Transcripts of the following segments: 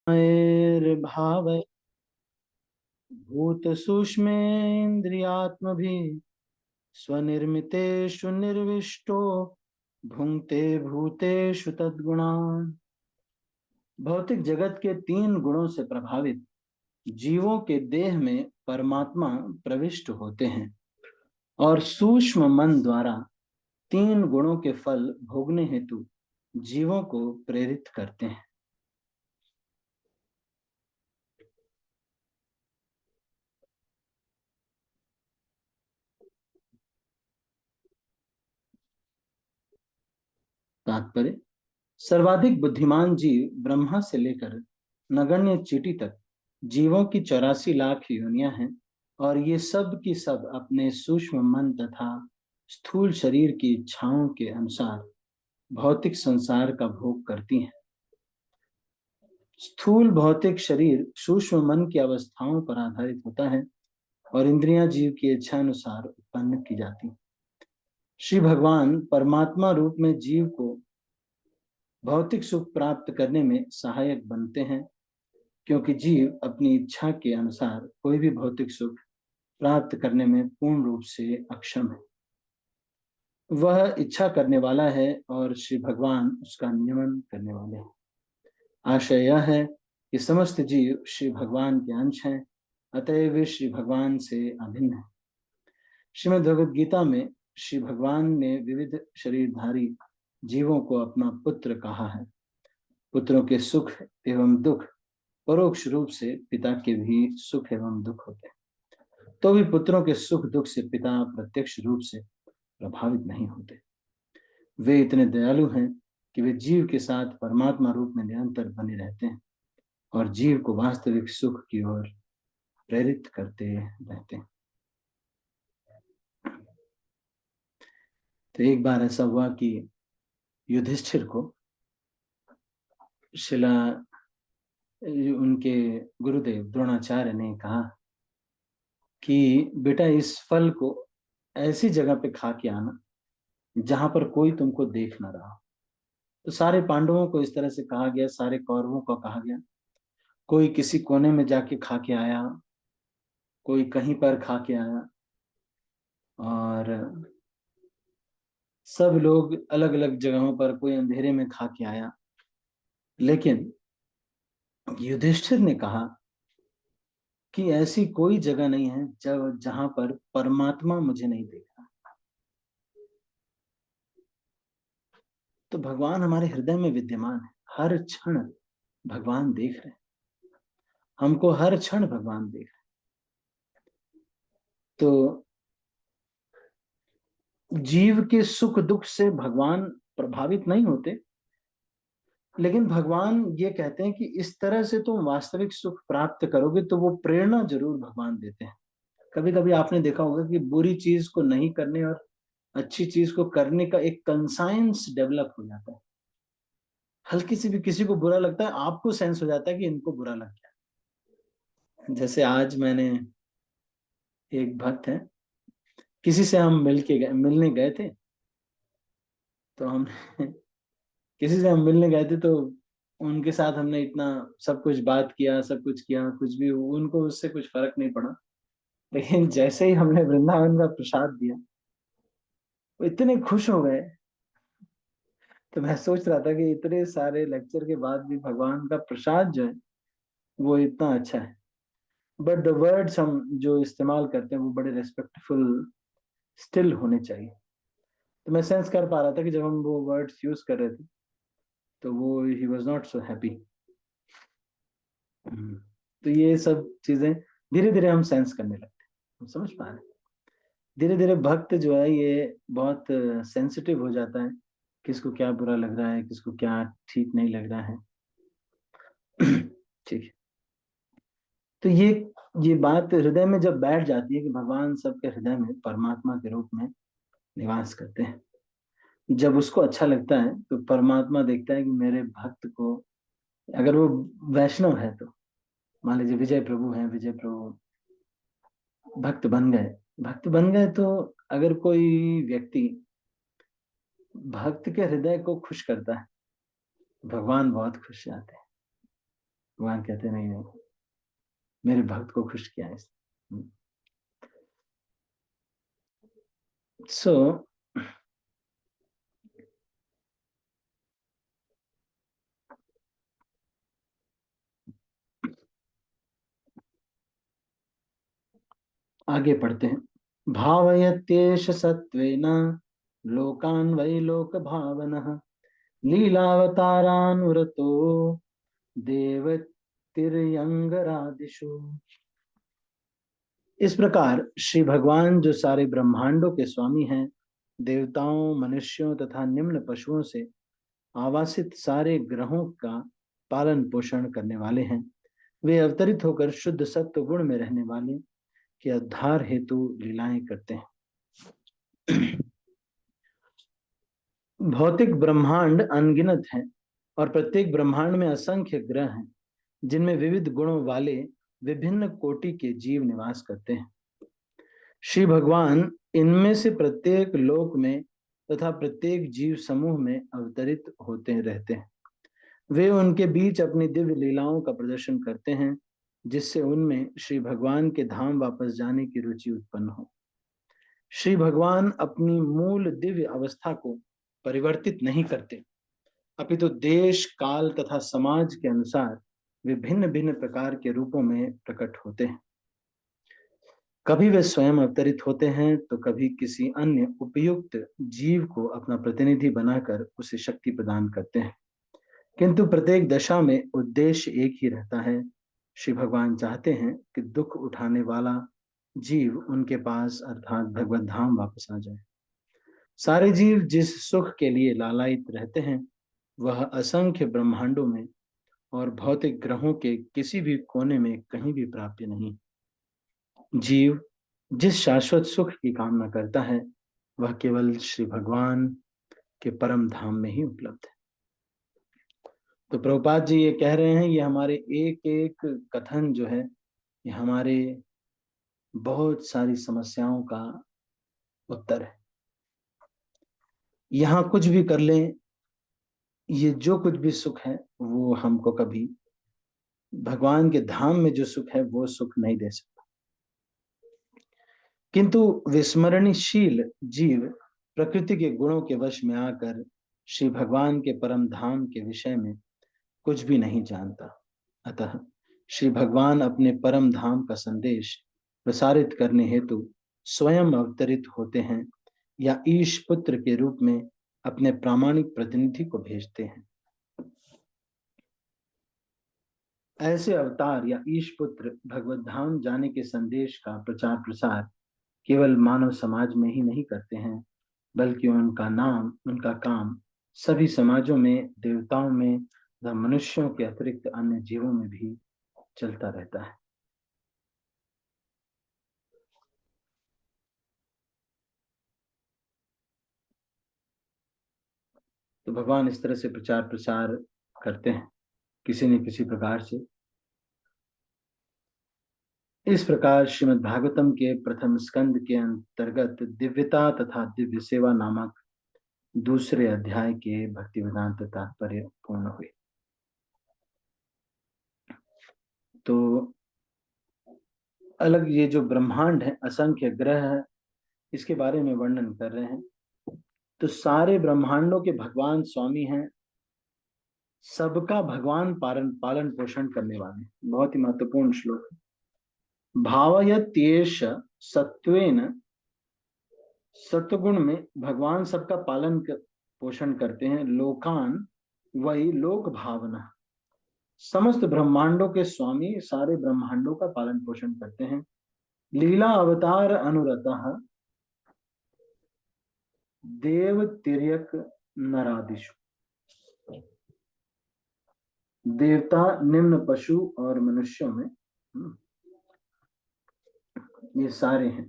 भाव भूत सूक्ष्मेन्द्रियात्म भी स्वनिर्मितेषु निर्विष्टो भुंक्ते भूतेषु तद्गुणान्। भौतिक जगत के तीन गुणों से प्रभावित जीवों के देह में परमात्मा प्रविष्ट होते हैं और सूक्ष्म मन द्वारा तीन गुणों के फल भोगने हेतु जीवों को प्रेरित करते हैं। तात्पर्य, सर्वाधिक बुद्धिमान जीव ब्रह्मा से लेकर नगण्य चींटी तक जीवों की 84 लाख योनियां हैं और ये सब की सब अपने सूक्ष्म मन तथा स्थूल शरीर की इच्छाओं के अनुसार भौतिक संसार का भोग करती हैं। स्थूल भौतिक शरीर सूक्ष्म मन की अवस्थाओं पर आधारित होता है और इंद्रियां जीव की इच्छा अनुसार उत्पन्न की जाती हैं। श्री भगवान परमात्मा रूप में जीव को भौतिक सुख प्राप्त करने में सहायक बनते हैं, क्योंकि जीव अपनी इच्छा के अनुसार कोई भी भौतिक सुख प्राप्त करने में पूर्ण रूप से अक्षम है। वह इच्छा करने वाला है और श्री भगवान उसका नियमन करने वाले हैं। आशय यह है कि समस्त जीव श्री भगवान के अंश हैं, अतएव वे श्री भगवान से अभिन्न है। श्रीमद् भगवद गीता में श्री भगवान ने विविध शरीरधारी जीवों को अपना पुत्र कहा है। पुत्रों के सुख एवं दुख परोक्ष रूप से पिता के भी सुख एवं दुख होते हैं, तो भी पुत्रों के सुख दुख से पिता प्रत्यक्ष रूप से प्रभावित नहीं होते। वे इतने दयालु हैं कि वे जीव के साथ परमात्मा रूप में निरंतर बने रहते हैं और जीव को वास्तविक सुख की ओर प्रेरित करते रहते हैं। तो एक बार ऐसा हुआ कि युधिष्ठिर को शिला उनके गुरुदेव द्रोणाचार्य ने कहा कि बेटा इस फल को ऐसी जगह पे खा के आना जहां पर कोई तुमको देख ना रहा। तो सारे पांडवों को इस तरह से कहा गया, सारे कौरवों को कहा गया। कोई किसी कोने में जाके खा के आया, कोई कहीं पर खा के आया और सब लोग अलग अलग जगहों पर, कोई अंधेरे में खा के आया। लेकिन युधिष्ठिर ने कहा कि ऐसी कोई जगह नहीं है जहां पर परमात्मा मुझे नहीं देख रहा। तो भगवान हमारे हृदय में विद्यमान है, हर क्षण भगवान देख रहे हैं हमको, हर क्षण भगवान देख रहे हैं। तो जीव के सुख दुख से भगवान प्रभावित नहीं होते, लेकिन भगवान ये कहते हैं कि इस तरह से तुम वास्तविक सुख प्राप्त करोगे, तो वो प्रेरणा जरूर भगवान देते हैं। कभी कभी आपने देखा होगा कि बुरी चीज को नहीं करने और अच्छी चीज को करने का एक कंसाइंस डेवलप हो जाता है। हल्की सी भी किसी को बुरा लगता है, आपको सेंस हो जाता है कि इनको बुरा लग गया। जैसे आज मैंने, एक भक्त है, किसी से हम मिलने गए थे। तो हम किसी से हम मिलने गए थे, तो उनके साथ हमने इतना सब कुछ बात किया, सब कुछ किया, कुछ भी उनको उससे कुछ फर्क नहीं पड़ा। लेकिन जैसे ही हमने वृंदावन का प्रसाद दिया, वो इतने खुश हो गए। तो मैं सोच रहा था कि इतने सारे लेक्चर के बाद भी भगवान का प्रसाद जो है वो इतना अच्छा है। बट द वर्ड्स हम जो इस्तेमाल करते हैं वो बड़े रेस्पेक्टफुल स्टिल होने चाहिए। तो मैं सेंस कर पा रहा था कि जब हम वो वर्ड्स यूज कर रहे थे तो वो he was not so happy. तो ये सब चीजें धीरे धीरे हम सेंस करने लगते हैं, हम समझ पा रहे हैं। धीरे धीरे भक्त जो है ये बहुत सेंसिटिव हो जाता है, किसको क्या बुरा लग रहा है, किसको क्या ठीक नहीं लग रहा है। ठीक है। तो ये बात हृदय में जब बैठ जाती है कि भगवान सबके हृदय में परमात्मा के रूप में निवास करते हैं, जब उसको अच्छा लगता है तो परमात्मा देखता है कि मेरे भक्त को, अगर वो वैष्णव है तो, मान लीजिए विजय प्रभु हैं, विजय प्रभु भक्त बन गए, भक्त बन गए, तो अगर कोई व्यक्ति भक्त के हृदय को खुश करता है, भगवान बहुत खुश जाते हैं। भगवान कहते नहीं नहीं, मेरे भक्त को खुश किया है इसने। सो आगे पढ़ते हैं। भावयत्येष सत्वेन लोकान् वै लोक भावनः लीलावतारानुरतो देवतिर्यंगरादिषु। इस प्रकार श्री भगवान जो सारे ब्रह्मांडों के स्वामी हैं, देवताओं, मनुष्यों तथा निम्न पशुओं से आवासित सारे ग्रहों का पालन पोषण करने वाले हैं, वे अवतरित होकर शुद्ध सत्व गुण में रहने वाले के उद्धार हेतु लीलाएं करते हैं। भौतिक ब्रह्मांड अनगिनत हैं और प्रत्येक ब्रह्मांड में असंख्य ग्रह हैं जिनमें विविध गुणों वाले विभिन्न कोटि के जीव निवास करते हैं। श्री भगवान इनमें से प्रत्येक लोक में तथा प्रत्येक जीव समूह में अवतरित होते रहते हैं। वे उनके बीच अपनी दिव्य लीलाओं का प्रदर्शन करते हैं जिससे उनमें श्री भगवान के धाम वापस जाने की रुचि उत्पन्न हो। श्री भगवान अपनी मूल दिव्य अवस्था को परिवर्तित नहीं करते, अपितु तो देश काल तथा समाज के अनुसार वे भिन्न भिन्न प्रकार के रूपों में प्रकट होते हैं। कभी वे स्वयं अवतरित होते हैं तो कभी किसी अन्य उपयुक्त जीव को अपना प्रतिनिधि बनाकर उसे शक्ति प्रदान करते हैं, किंतु प्रत्येक दशा में उद्देश्य एक ही रहता है। श्री भगवान चाहते हैं कि दुख उठाने वाला जीव उनके पास अर्थात भगवत धाम वापस आ जाए। सारे जीव जिस सुख के लिए लालायित रहते हैं वह असंख्य ब्रह्मांडों में और भौतिक ग्रहों के किसी भी कोने में कहीं भी प्राप्य नहीं। जीव जिस शाश्वत सुख की कामना करता है वह केवल श्री भगवान के परम धाम में ही उपलब्ध है। तो प्रभुपाद जी ये कह रहे हैं, ये हमारे एक एक कथन जो है ये हमारे बहुत सारी समस्याओं का उत्तर है। यहाँ कुछ भी कर लें, ये जो कुछ भी सुख है वो हमको कभी भगवान के धाम में जो सुख है वो सुख नहीं दे सकता। किंतु विस्मरणशील जीव प्रकृति के गुणों के वश में आकर श्री भगवान के परम धाम के विषय में कुछ भी नहीं जानता। अतः श्री भगवान अपने परम धाम का संदेश प्रसारित करने हेतु स्वयं अवतरित होते हैं या ईश पुत्र के रूप में अपने प्रामाणिक प्रतिनिधि को भेजते हैं। ऐसे अवतार या ईश पुत्र भगवत धाम जाने के संदेश का प्रचार प्रसार केवल मानव समाज में ही नहीं करते हैं, बल्कि उनका काम सभी समाजों में, देवताओं में तथा मनुष्यों के अतिरिक्त अन्य जीवों में भी चलता रहता है। तो भगवान इस तरह से प्रचार प्रसार करते हैं किसी न किसी प्रकार से। इस प्रकार श्रीमद् भागवतम के प्रथम स्कंद के अंतर्गत दिव्यता तथा दिव्य सेवा नामक दूसरे अध्याय के भक्ति वेदांत तात्पर्य पूर्ण हुए। तो अलग ये जो ब्रह्मांड है, असंख्य ग्रह है, इसके बारे में वर्णन कर रहे हैं। तो सारे ब्रह्मांडों के भगवान स्वामी हैं, सबका भगवान पालन पोषण करने वाले। बहुत ही महत्वपूर्ण श्लोक है। भावयत्येष सत्वेन, सत्वगुण में भगवान सबका पोषण करते हैं। लोकान वही लोक भावना, समस्त ब्रह्मांडों के स्वामी सारे ब्रह्मांडों का पालन पोषण करते हैं। लीला अवतार अनुरतः देव तिर्यक नरादिषु, देवता, निम्न पशु और मनुष्यों में ये सारे हैं।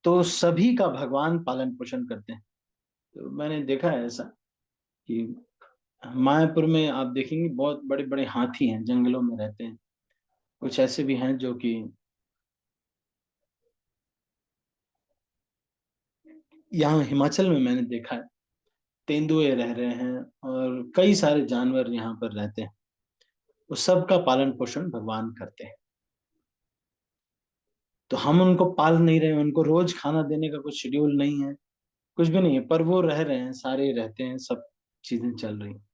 तो सभी का भगवान पालन पोषण करते हैं। तो मैंने देखा है ऐसा कि मायापुर में आप देखेंगे बहुत बड़े बड़े हाथी हैं, जंगलों में रहते हैं। कुछ ऐसे भी हैं जो कि यहाँ हिमाचल में मैंने देखा है, तेंदुए रह रहे हैं और कई सारे जानवर यहाँ पर रहते हैं, वो सबका पालन पोषण भगवान करते हैं। तो हम उनको पाल नहीं रहे हैं, उनको रोज खाना देने का कुछ शेड्यूल नहीं है, कुछ भी नहीं है, पर वो रह रहे हैं, सारे रहते हैं, सब चीजें चल रही हैं।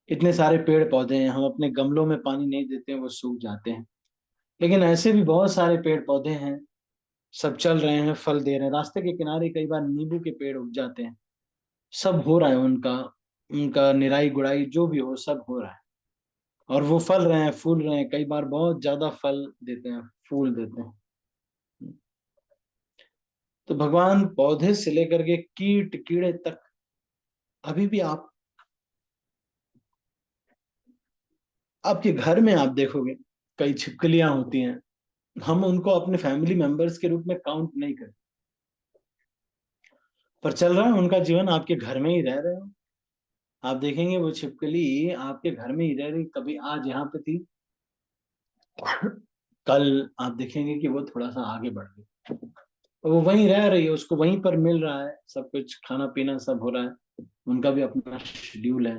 इतने सारे पेड़ पौधे हैं, हम अपने गमलों में पानी नहीं देते हैं, वो सूख जाते हैं। लेकिन ऐसे भी बहुत सारे पेड़ पौधे हैं, सब चल रहे हैं, फल दे रहे हैं। रास्ते के किनारे कई बार नींबू के पेड़ उग जाते हैं, सब हो रहा है उनका, उनका निराई गुड़ाई जो भी हो सब हो रहा है, और वो फल रहे हैं, फूल रहे हैं, कई बार बहुत ज्यादा फल देते हैं, फूल देते हैं। तो भगवान पौधे से लेकर के कीट कीड़े तक, अभी भी आप आपके घर में आप देखोगे कई छिपकलियां होती हैं, हम उनको अपने फैमिली मेंबर्स के रूप में काउंट नहीं करते, पर चल रहा है उनका जीवन, आपके घर में ही रह रहे हो। आप देखेंगे वो छिपकली आपके घर में ही रह रही, कभी आज यहाँ पे थी, कल आप देखेंगे कि वो थोड़ा सा आगे बढ़ गई, तो वो वहीं रह रही है, उसको वहीं पर मिल रहा है, सब कुछ खाना पीना सब हो रहा है, उनका भी अपना शेड्यूल है।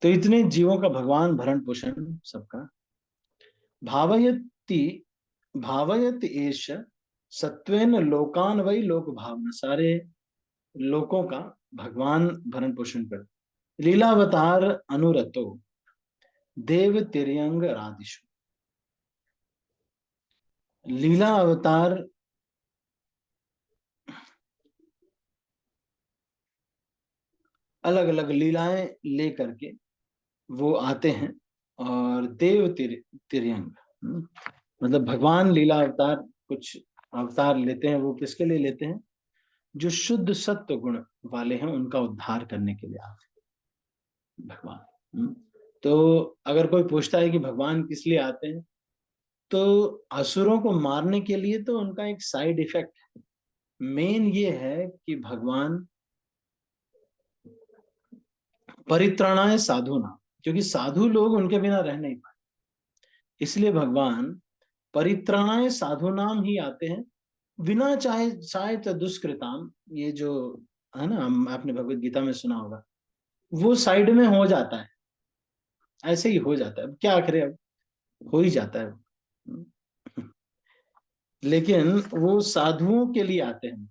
तो इतने जीवों का भगवान भरण पोषण सबका भावयति, भावयत एष सत्वेन लोकान वही लोक भावना, सारे लोकों का भगवान भरण पोषण कर। लीलावतार अनुरतो देव तिर्यंग राधिशु, लीला अवतार अलग अलग लीलाएं लेकर के वो आते हैं, और तिर्यंग, मतलब भगवान लीला अवतार कुछ अवतार लेते हैं, वो किसके लिए लेते हैं? जो शुद्ध सत्व गुण वाले हैं उनका उद्धार करने के लिए आते हैं भगवान। तो अगर कोई पूछता है कि भगवान किस लिए आते हैं, तो असुरों को मारने के लिए तो उनका एक साइड इफेक्ट है, मेन ये है कि भगवान परित्राणाय साधु नाम, क्योंकि साधु लोग उनके बिना रह नहीं पाए, इसलिए भगवान परित्राणाय साधु नाम ही आते हैं, बिना चाहे चाहे दुष्कृताम, ये जो है ना, आपने भगवत गीता में सुना होगा, वो साइड में हो जाता है, ऐसे ही हो जाता है, अब क्या करें, अब हो ही जाता है। लेकिन वो साधुओं के लिए आते हैं,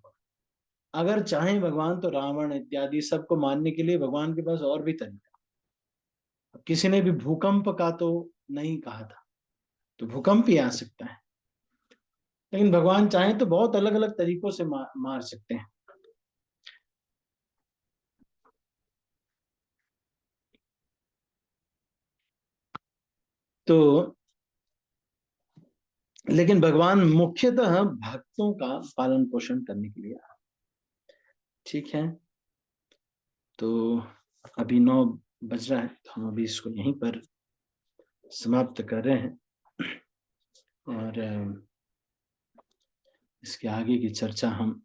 अगर चाहें भगवान तो रावण इत्यादि सबको मारने के लिए भगवान के पास और भी तरीका। किसी ने भी भूकंप का तो नहीं कहा था, तो भूकंप ही आ सकता है, लेकिन भगवान चाहें तो बहुत अलग अलग तरीकों से मार सकते हैं। तो लेकिन भगवान मुख्यतः भक्तों का पालन पोषण करने के लिए आए। ठीक है, तो अभी 9 बज रहा है, तो हम अभी इसको यहीं पर समाप्त कर रहे हैं, और इसके आगे की चर्चा हम,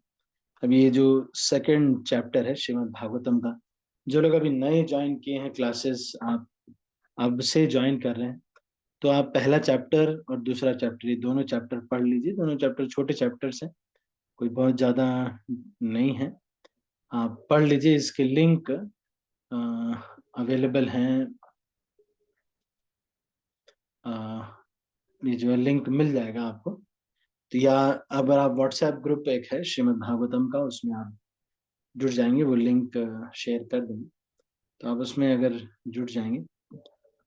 अब ये जो सेकंड चैप्टर है श्रीमद् भागवतम का, जो लोग अभी नए ज्वाइन किए हैं क्लासेस, आप अब से ज्वाइन कर रहे हैं, तो आप पहला चैप्टर और दूसरा चैप्टर, ये दोनों चैप्टर पढ़ लीजिए। दोनों चैप्टर छोटे चैप्टर्स हैं, कोई बहुत ज़्यादा नहीं है, आप पढ़ लीजिए। इसके लिंक अवेलेबल हैं, ये जो है लिंक मिल जाएगा आपको। तो या अगर आप व्हाट्सएप ग्रुप एक है श्रीमद् भागवतम का, उसमें आप जुड़ जाएंगे, वो लिंक शेयर कर देंगे, तो आप उसमें अगर जुड़ जाएंगे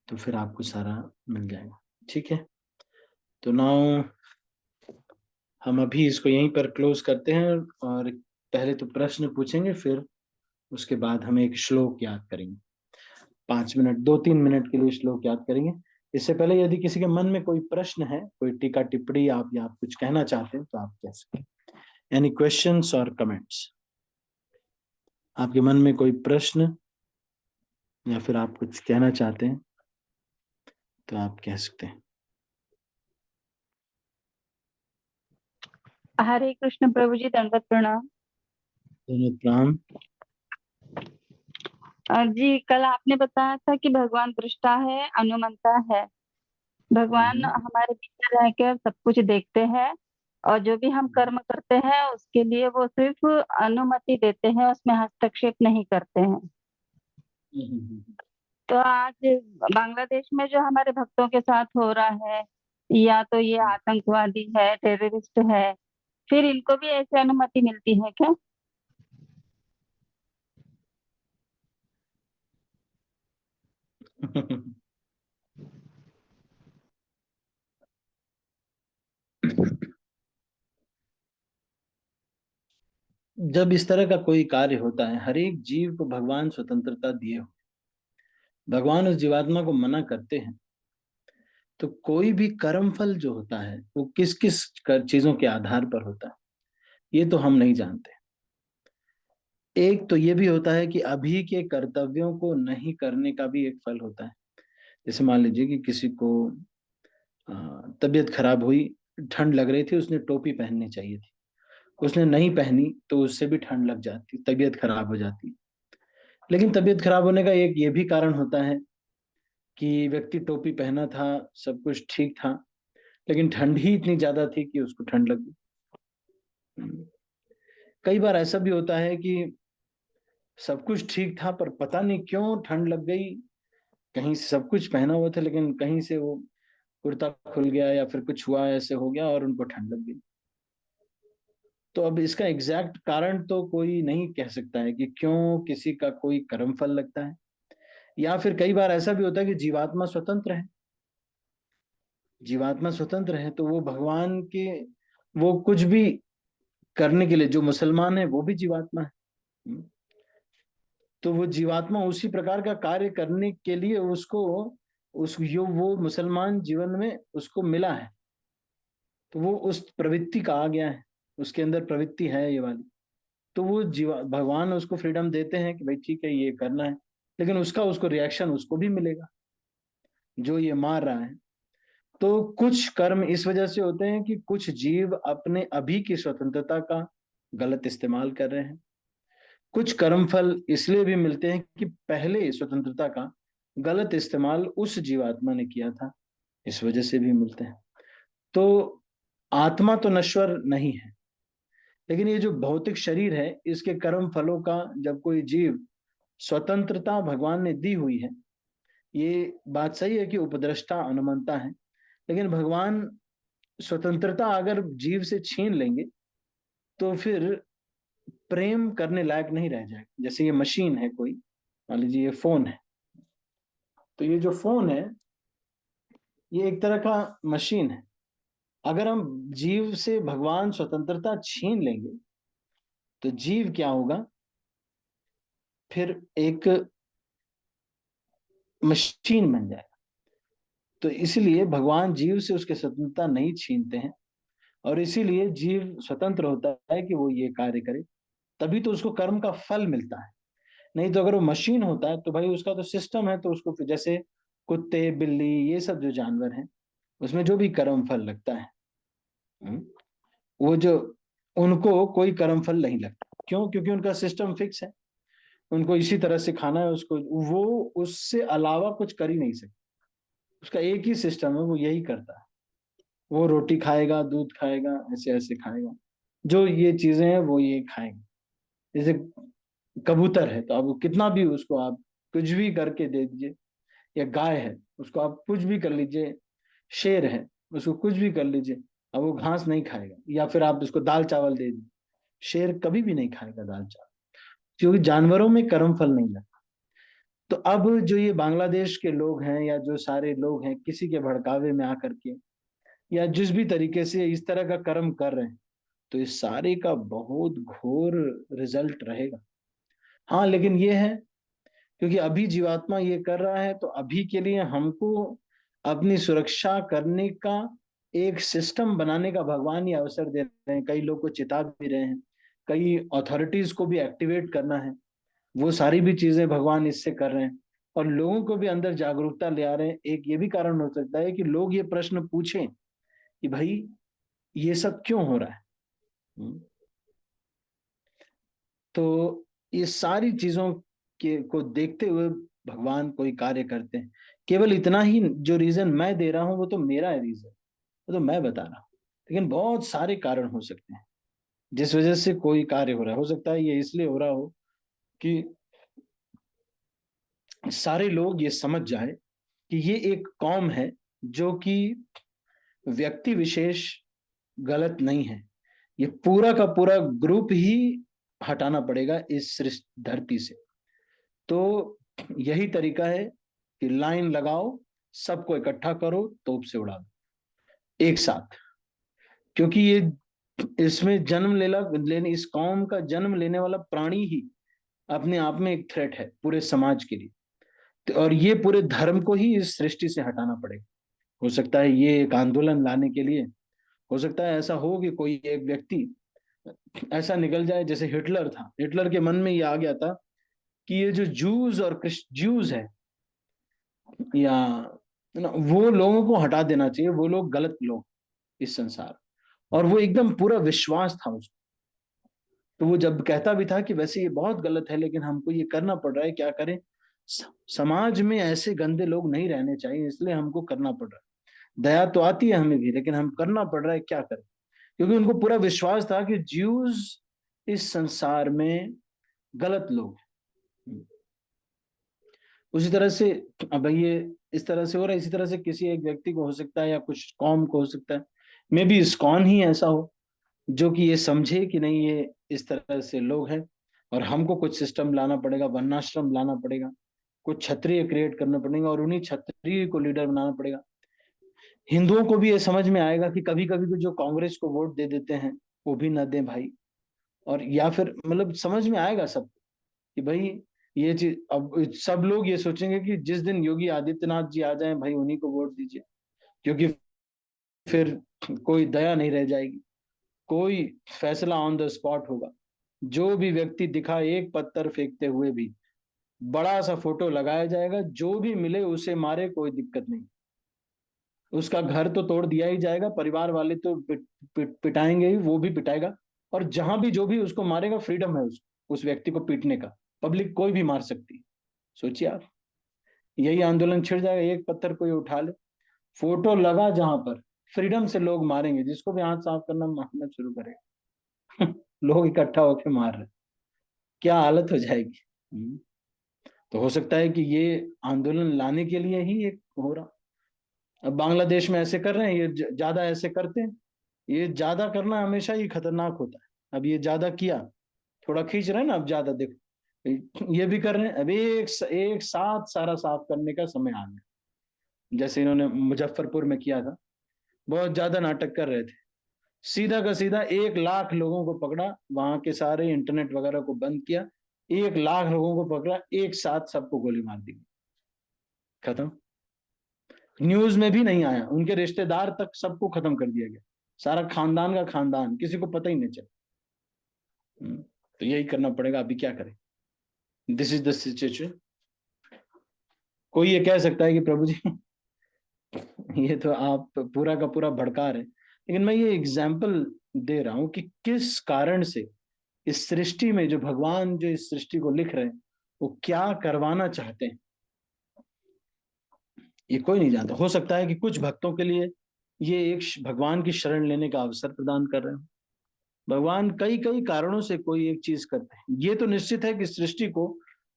तो फिर आपको सारा मिल जाएगा। ठीक है, तो नाउ हम अभी इसको यहीं पर क्लोज करते हैं, और पहले तो प्रश्न पूछेंगे, फिर उसके बाद हम एक श्लोक याद करेंगे, 5 मिनट 2-3 मिनट के लिए श्लोक याद करेंगे। इससे पहले यदि किसी के मन में कोई प्रश्न है, कोई टीका टिप्पणी, आप या आप कुछ कहना चाहते हैं तो आप कह सकते हैं। एनी क्वेश्चंस और कमेंट्स? आपके मन में कोई प्रश्न या फिर आप कुछ कहना चाहते हैं तो आप कह सकते हैं। हरे कृष्ण प्रभु जी, दंडवत प्रणाम। दोनों प्रणाम। जी, कल आपने बताया था कि भगवान दृष्टा है, अनुमंता है। भगवान हमारे भीतर रहकर सब कुछ देखते हैं और जो भी हम कर्म करते हैं उसके लिए वो सिर्फ अनुमति देते हैं, उसमें हस्तक्षेप नहीं करते हैं। तो आज बांग्लादेश में जो हमारे भक्तों के साथ हो रहा है, या तो ये आतंकवादी है, टेररिस्ट है, फिर इनको भी ऐसे अनुमति मिलती है क्या? जब इस तरह का कोई कार्य होता है, हर एक जीव को भगवान स्वतंत्रता दिए हो, भगवान उस जीवात्मा को मना करते हैं, तो कोई भी कर्म फल जो होता है वो किस किस चीजों के आधार पर होता है, ये तो हम नहीं जानते। एक तो ये भी होता है कि अभी के कर्तव्यों को नहीं करने का भी एक फल होता है। जैसे मान लीजिए कि किसी को तबीयत खराब हुई, ठंड लग रही थी, उसने टोपी पहननी चाहिए थी, उसने नहीं पहनी तो उससे भी ठंड लग जाती, तबीयत खराब हो जाती। लेकिन तबीयत खराब होने का एक ये भी कारण होता है कि व्यक्ति टोपी पहना था, सब कुछ ठीक था, लेकिन ठंड ही इतनी ज्यादा थी कि उसको ठंड लग गई। कई बार ऐसा भी होता है कि सब कुछ ठीक था पर पता नहीं क्यों ठंड लग गई, कहीं से सब कुछ पहना हुआ था लेकिन कहीं से वो कुर्ता खुल गया या फिर कुछ हुआ, ऐसे हो गया और उनको ठंड लग गई। तो अब इसका एग्जैक्ट कारण तो कोई नहीं कह सकता है कि क्यों किसी का कोई कर्म फल लगता है। या फिर कई बार ऐसा भी होता है कि जीवात्मा स्वतंत्र है, जीवात्मा स्वतंत्र है तो वो भगवान के, वो कुछ भी करने के लिए, जो मुसलमान है वो भी जीवात्मा है। तो वो जीवात्मा उसी प्रकार का कार्य करने के लिए उसको, उस यो वो मुसलमान जीवन में उसको मिला है, तो वो उस प्रवृत्ति का आ गया है, उसके अंदर प्रवृत्ति है ये वाली। तो वो जीवा भगवान उसको फ्रीडम देते हैं कि भाई ठीक है ये करना है, लेकिन उसका उसको रिएक्शन उसको भी मिलेगा जो ये मार रहा है। तो कुछ कर्म इस वजह से होते हैं कि कुछ जीव अपने अभी की स्वतंत्रता का गलत इस्तेमाल कर रहे हैं, कुछ कर्म फल इसलिए भी मिलते हैं कि पहले स्वतंत्रता का गलत इस्तेमाल उस जीवात्मा ने किया था, इस वजह से भी मिलते हैं। तो आत्मा तो नश्वर नहीं है, लेकिन ये जो भौतिक शरीर है इसके कर्म फलों का जब कोई जीव, स्वतंत्रता भगवान ने दी हुई है, ये बात सही है कि उपद्रष्टा अनुमंता है, लेकिन भगवान स्वतंत्रता अगर जीव से छीन लेंगे तो फिर प्रेम करने लायक नहीं रह जाएगा। जैसे ये मशीन है कोई, मान लीजिए ये फोन है, तो ये जो फोन है ये एक तरह का मशीन है। अगर हम जीव से भगवान स्वतंत्रता छीन लेंगे तो जीव क्या होगा, फिर एक मशीन बन जाएगा। तो इसलिए भगवान जीव से उसकी स्वतंत्रता नहीं छीनते हैं, और इसीलिए जीव स्वतंत्र होता है कि वो ये कार्य करे, तभी तो उसको कर्म का फल मिलता है। नहीं तो अगर वो मशीन होता है तो भाई उसका तो सिस्टम है, तो उसको फिर जैसे कुत्ते बिल्ली ये सब जो जानवर हैं उसमें जो भी कर्म फल लगता है, हम्म, वो जो, उनको कोई कर्म फल नहीं लगता। क्यों? क्योंकि उनका सिस्टम फिक्स है, उनको इसी तरह से खाना है, उसको वो उससे अलावा कुछ कर ही नहीं सकते। उसका एक ही सिस्टम है, वो यही करता है, वो रोटी खाएगा, दूध खाएगा, ऐसे ऐसे खाएगा, जो ये चीजें हैं वो ये खाएगा। जैसे कबूतर है तो अब कितना भी उसको आप कुछ भी करके दे दीजिए, या गाय है उसको आप कुछ भी कर लीजिए, शेर है उसको कुछ भी कर लीजिए, अब वो घास नहीं खाएगा। या फिर आप उसको दाल चावल दे दीजिए, शेर कभी भी नहीं खाएगा दाल चावल, क्योंकि जानवरों में कर्म फल नहीं लगता। तो अब जो ये बांग्लादेश के लोग हैं या जो सारे लोग हैं किसी के भड़कावे में आकर के या जिस भी तरीके से इस तरह का कर्म कर रहे हैं, तो इस सारे का बहुत घोर रिजल्ट रहेगा। हाँ लेकिन ये है, क्योंकि अभी जीवात्मा ये कर रहा है तो अभी के लिए हमको अपनी सुरक्षा करने का एक सिस्टम बनाने का भगवान ये अवसर दे रहे हैं। कई लोग को चिता भी रहे हैं, कई अथॉरिटीज को भी एक्टिवेट करना है, वो सारी भी चीजें भगवान इससे कर रहे हैं। और लोगों को भी अंदर जागरूकता ले आ रहे हैं। एक ये भी कारण हो सकता है कि लोग ये प्रश्न पूछें कि भाई ये सब क्यों हो रहा है। हम्म। तो ये सारी चीजों के को देखते हुए भगवान कोई कार्य करते हैं। केवल इतना ही जो रीजन मैं दे रहा हूं वो तो मेरा है रीजन, वो तो मैं बता रहा हूँ। लेकिन बहुत सारे कारण हो सकते हैं जिस वजह से कोई कार्य हो रहा है। हो सकता है ये इसलिए हो रहा हो कि सारे लोग ये समझ जाए कि ये एक कौम है, जो कि व्यक्ति विशेष गलत नहीं है, ये पूरा का पूरा ग्रुप ही हटाना पड़ेगा इस धरती से। तो यही तरीका है कि लाइन लगाओ, सबको इकट्ठा करो, तोप से उड़ा दो एक साथ। क्योंकि ये इसमें जन्म लेने इस कौम का जन्म लेने वाला प्राणी ही अपने आप में एक थ्रेट है पूरे समाज के लिए। और ये पूरे धर्म को ही इस सृष्टि से हटाना पड़ेगा। हो सकता है ये एक आंदोलन लाने के लिए, हो सकता है ऐसा हो कि कोई एक व्यक्ति ऐसा निकल जाए, जैसे हिटलर था, हिटलर के मन में ये आ गया था कि ये जो जूस और ज्यूज है, या वो लोगों को हटा देना चाहिए, वो लोग गलत लोग इस संसार। और वो एकदम पूरा विश्वास था उसको। तो वो जब कहता भी था कि वैसे ये बहुत गलत है, लेकिन हमको ये करना पड़ रहा है, क्या करें, समाज में ऐसे गंदे लोग नहीं रहने चाहिए, इसलिए हमको करना पड़ रहा है। दया तो आती है हमें भी, लेकिन हम करना पड़ रहा है, क्या करें। क्योंकि उनको पूरा विश्वास था कि ज्यूज इस संसार में गलत लोग हैं। उसी तरह से अब ये इस तरह से हो रहा है, इसी तरह से किसी एक व्यक्ति को हो सकता है, या कुछ कौम को हो सकता है, मे बी इस्कॉन ही ऐसा हो जो कि ये समझे कि नहीं, ये इस तरह से लोग हैं और हमको कुछ सिस्टम लाना पड़ेगा, वर्णाश्रम लाना पड़ेगा, कुछ क्षत्रिय क्रिएट करना पड़ेगा और उन्हीं क्षत्रिय को लीडर बनाना पड़ेगा। हिंदुओं को भी ये समझ में आएगा कि कभी कभी तो जो कांग्रेस को वोट दे देते हैं वो भी न दें भाई। और या फिर मतलब समझ में आएगा सब कि भाई ये चीज, अब सब लोग ये सोचेंगे कि जिस दिन योगी आदित्यनाथ जी आ जाएं भाई उन्हीं को वोट दीजिए, क्योंकि फिर कोई दया नहीं रह जाएगी, कोई फैसला ऑन द स्पॉट होगा। जो भी व्यक्ति दिखा एक पत्थर फेंकते हुए भी बड़ा सा फोटो लगाया जाएगा, जो भी मिले उसे मारे, कोई दिक्कत नहीं। उसका घर तो तोड़ दिया ही जाएगा, परिवार वाले तो पिटाएंगे ही, वो भी पिटाएगा। और जहां भी जो भी उसको मारेगा, फ्रीडम है उस व्यक्ति को पीटने का, पब्लिक कोई भी मार सकती। सोचिए आप, यही आंदोलन छिड़ जाएगा, एक पत्थर कोई उठा ले, फोटो लगा जहां पर, फ्रीडम से लोग मारेंगे, जिसको भी हाथ साफ करना मारना शुरू करेगा। लोग इकट्ठा होकर मार रहे, क्या हालत हो जाएगी। तो हो सकता है कि ये आंदोलन लाने के लिए ही एक हो रहा। अब बांग्लादेश में ऐसे कर रहे हैं, ये ज्यादा ऐसे करते हैं। ये ज्यादा करना हमेशा ही खतरनाक होता है। अब ये ज्यादा किया, थोड़ा खींच रहे हैं ना, अब ज्यादा देखो ये भी कर रहे हैं। अब एक साथ सारा साफ करने का समय आ गया, जैसे इन्होंने मुजफ्फरपुर में किया था। बहुत ज्यादा नाटक कर रहे थे, सीधा का सीधा 1 लाख लोगों को पकड़ा, वहां के सारे इंटरनेट वगैरह को बंद किया, 1 लाख लोगों को पकड़ा, एक साथ सबको गोली मार दी, खत्म। न्यूज में भी नहीं आया, उनके रिश्तेदार तक सबको खत्म कर दिया गया, सारा खानदान का खानदान, किसी को पता ही नहीं चला। तो यही करना पड़ेगा, अभी क्या करें, दिस इज द सिचुएशन। कोई ये कह सकता है कि प्रभु जी ये तो आप पूरा का पूरा भड़का रहे, लेकिन मैं ये एग्जाम्पल दे रहा हूं कि किस कारण से इस सृष्टि में, जो भगवान जो इस सृष्टि को लिख रहे हैं, वो क्या करवाना चाहते हैं, ये कोई नहीं जानता। हो सकता है कि कुछ भक्तों के लिए ये एक भगवान की शरण लेने का अवसर प्रदान कर रहे हो। भगवान कई कई कारणों से कोई एक चीज करते हैं। ये तो निश्चित है कि सृष्टि को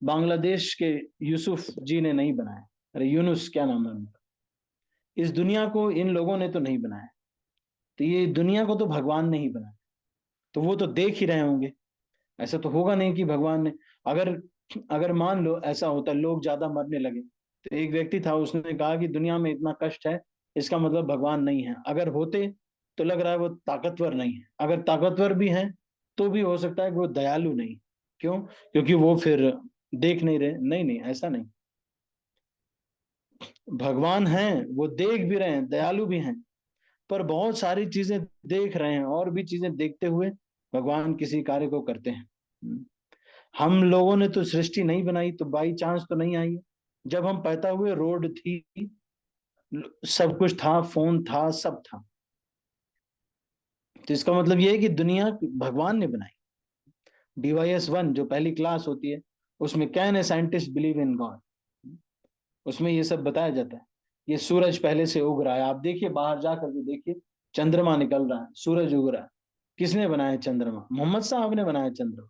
बांग्लादेश के यूसुफ जी ने नहीं बनाया, अरे यूनुस क्या नाम है उनका, इस दुनिया को इन लोगों ने तो नहीं बनाया। तो ये दुनिया को तो भगवान ने ही बनाया, तो वो तो देख ही रहे होंगे। ऐसा तो होगा नहीं कि भगवान ने, अगर अगर मान लो ऐसा होता, लोग ज्यादा मरने लगे, तो एक व्यक्ति था, उसने कहा कि दुनिया में इतना कष्ट है, इसका मतलब भगवान नहीं है। अगर होते तो लग रहा है वो ताकतवर नहीं है, अगर ताकतवर भी हैं तो भी हो सकता है कि वो दयालु नहीं। क्यों? क्योंकि वो फिर देख नहीं रहे। नहीं नहीं, ऐसा नहीं, भगवान हैं, वो देख भी रहे हैं, दयालु भी हैं, पर बहुत सारी चीजें देख रहे हैं, और भी चीजें देखते हुए भगवान किसी कार्य को करते हैं। हम लोगों ने तो सृष्टि नहीं बनाई, तो बाई चांस तो नहीं आई है। जब हम पैदा हुए रोड थी, सब कुछ था, फोन था, सब था। तो इसका मतलब ये है कि दुनिया भगवान ने बनाई। DYS 1 जो पहली क्लास होती है, उसमें can a scientist believe in God, उसमें ये सब बताया जाता है। ये सूरज पहले से उग रहा है, आप देखिए, बाहर जा करके देखिए, चंद्रमा निकल रहा है, सूरज उग रहा है, किसने बनाया चंद्रमा? मोहम्मद साहब ने बनाया चंद्रमा।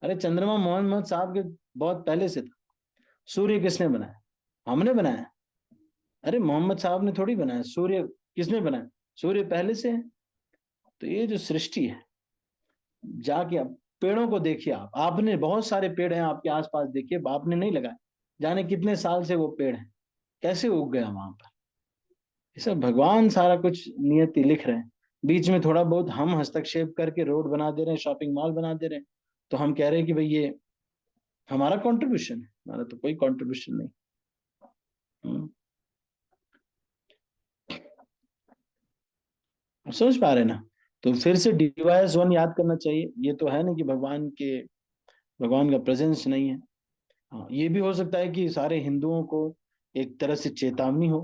अरे चंद्रमा मोहम्मद साहब के बहुत पहले से था। सूर्य किसने बनाया? हमने बनाया। अरे मोहम्मद साहब ने थोड़ी बनाया। सूर्य किसने बनाया? सूर्य पहले से है। तो ये जो सृष्टि है, जाके आप पेड़ों को देखिए। आप आपने बहुत सारे पेड़ हैं आपके आसपास, देखिए आपने नहीं लगाए, जाने कितने साल से वो पेड़ है, कैसे उग गया वहां पर? ये सब भगवान सारा कुछ नियति लिख रहे हैं। बीच में थोड़ा बहुत हम हस्तक्षेप करके रोड बना दे रहे हैं, शॉपिंग मॉल बना दे रहे हैं, तो हम कह रहे हैं कि भाई ये हमारा कंट्रीब्यूशन है। हमारा तो कोई कंट्रीब्यूशन नहीं। हम्म, समझ पा रहे ना? तो फिर से DYS1 याद करना चाहिए। ये तो है नहीं कि भगवान का प्रेजेंस नहीं है। हाँ, ये भी हो सकता है कि सारे हिंदुओं को एक तरह से चेतावनी हो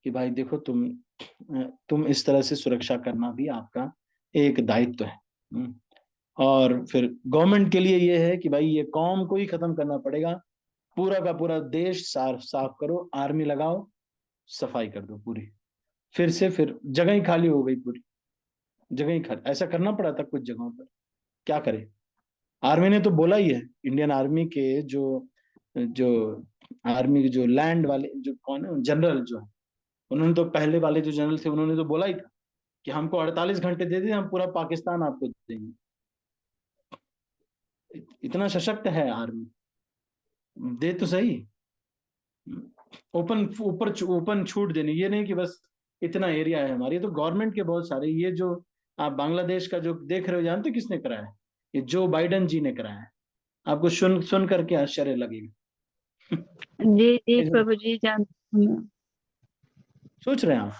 कि भाई देखो, तुम इस तरह से सुरक्षा करना भी आपका एक दायित्व है। और फिर गवर्नमेंट के लिए ये है कि भाई ये कौम को ही खत्म करना पड़ेगा। पूरा का पूरा देश साफ साफ करो, आर्मी लगाओ, सफाई कर दो पूरी। फिर जगह ही खाली हो गई पूरी। जगह ही खाली, ऐसा करना पड़ा था कुछ जगहों पर। क्या करे? आर्मी ने तो बोला ही है। इंडियन आर्मी के जो आर्मी के जो लैंड वाले जो कौन है जनरल जो है, उन्होंने तो पहले वाले जो जनरल थे उन्होंने तो बोला ही था कि हमको 48 घंटे दे दे, हम पूरा पाकिस्तान आपको देंगे। इतना सशक्त है आर्मी। दे तो सही। ओपन ऊपर ओपन छूट देनी, ये नहीं कि बस इतना एरिया है हमारी। ये तो गवर्नमेंट के बहुत सारे, ये जो आप बांग्लादेश का जो देख रहे हो, जानते हो किसने कराया है? ये जो बाइडन जी ने कराया है। आपको सुन सुन करके आश्चर्य लगेगा। जी जी ये जो प्रभु जी जानती हूँ। सोच रहे हैं आप,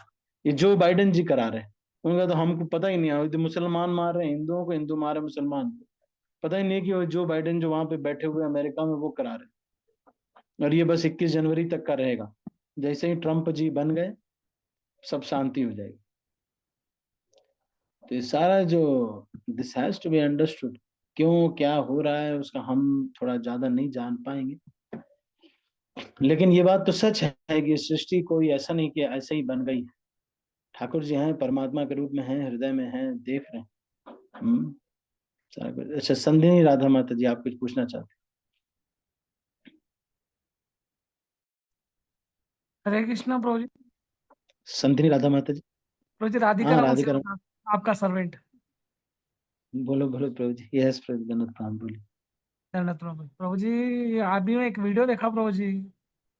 ये जो बाइडन जी करा रहे हैं, उनका तो हमको पता ही नहीं है। तो मुसलमान मार रहे हैं हिंदुओं को, हिंदू मार रहे हैं मुसलमान को। पता ही नहीं है कि वो जो बाइडन जो वहां पे बैठे हुए अमेरिका में वो करा रहे हैं। और ये बस 21 जनवरी तक का रहेगा। जैसे ही ट्रम्प जी बन गए, सब शांति हो जाएगी। तो ये सारा जो this has to be understood, क्यों क्या हो रहा है उसका हम थोड़ा ज्यादा नहीं जान पाएंगे। लेकिन ये बात तो सच है कि सृष्टि कोई ऐसा नहीं कि ऐसे ही बन गई है। ठाकुर जी हैं, परमात्मा के रूप में हैं, हृदय में हैं, देख रहे हैं। सारा कुछ। अच्छा, संधिनी राधा माता जी, आप कुछ पूछना चाहते हरे कृष्णा प्रभु जी। हैं? संधिनी राधा माता जी। प्रभु जी राधिका हाँ, राम राधिका राम। सेवक, आपका सर्वेंट। बोलो बोलो प्रभु जी। यस प्रभु, गणत नाम बोली। धन्यवाद प्रभु। प्रभु जी अभी मैं एक वीडियो देखा प्रभु जी,